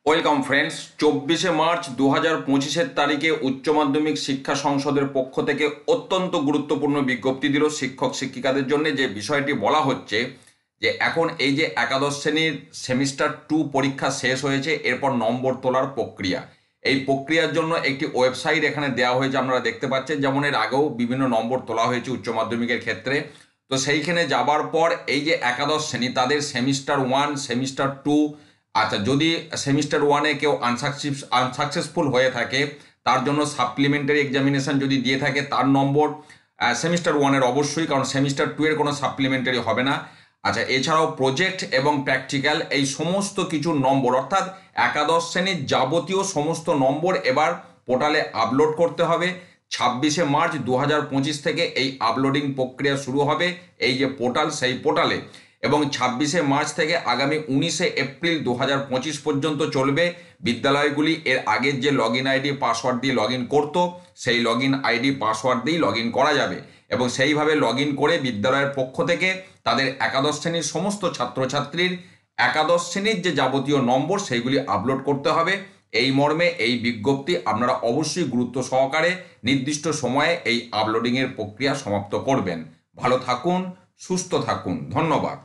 Welcome friends. 24 March 2025 তারিখে উচ্চ মাধ্যমিক শিক্ষা সংসদের পক্ষ থেকে অত্যন্ত গুরুত্বপূর্ণ বিজ্ঞপ্তি দিল শিক্ষক শিক্ষিকাদের জন্য। যে বিষয়টি বলা হচ্ছে যে এখন এই যে একাদশ শ্রেণীর সেমিস্টার 2 পরীক্ষা শেষ হয়েছে, এরপর নম্বর তোলার প্রক্রিয়া, এই প্রক্রিয়ার জন্য একটি ওয়েবসাইট এখানে দেওয়া হয়েছে। আপনারা দেখতে পাচ্ছেন, যেমন এর আগেও বিভিন্ন নম্বর তোলা হয়েছে উচ্চ মাধ্যমিকের ক্ষেত্রে। তো সেইখানে যাবার পর এই যে একাদশ শ্রেণী তাদের সেমিস্টার 1 সেমিস্টার 2, আচ্ছা যদি সেমিস্টার 1-এ কেউ আনসাকসেসফুল হয়ে থাকে, তার জন্য সাপ্লিমেন্টারি এক্সামিনেশন যদি দিয়ে থাকে তার নম্বর সেমিস্টার 1-এর অবশ্যই, কারণ সেমিস্টার 2-এর কোনো সাপ্লিমেন্টারি হবে না। আচ্ছা, এছাড়াও প্রজেক্ট এবং প্র্যাকটিক্যাল এই সমস্ত কিছু নম্বর, অর্থাৎ একাদশ শ্রেণীর যাবতীয় সমস্ত নম্বর এবার পোর্টালে আপলোড করতে হবে। 26 মার্চ 2025 থেকে এই আপলোডিং প্রক্রিয়া শুরু হবে, এই যে পোর্টাল সেই পোর্টালে, এবং 26 মার্চ থেকে আগামী 19 এপ্রিল 2025 পর্যন্ত চলবে। বিদ্যালয়গুলি এর আগের যে লগ ইন আইডি পাসওয়ার্ড দিয়ে লগ ইন করতো, সেই লগ ইন আইডি পাসওয়ার্ড দিয়েই লগ ইন করা যাবে, এবং সেইভাবে লগ ইন করে বিদ্যালয়ের পক্ষ থেকে তাদের একাদশ শ্রেণীর সমস্ত ছাত্রছাত্রীর একাদশ শ্রেণীর যে যাবতীয় নম্বর সেইগুলি আপলোড করতে হবে। এই মর্মে এই বিজ্ঞপ্তি আপনারা অবশ্যই গুরুত্ব সহকারে নির্দিষ্ট সময়ে এই আপলোডিংয়ের প্রক্রিয়া সমাপ্ত করবেন। ভালো থাকুন, সুস্থ থাকুন, ধন্যবাদ।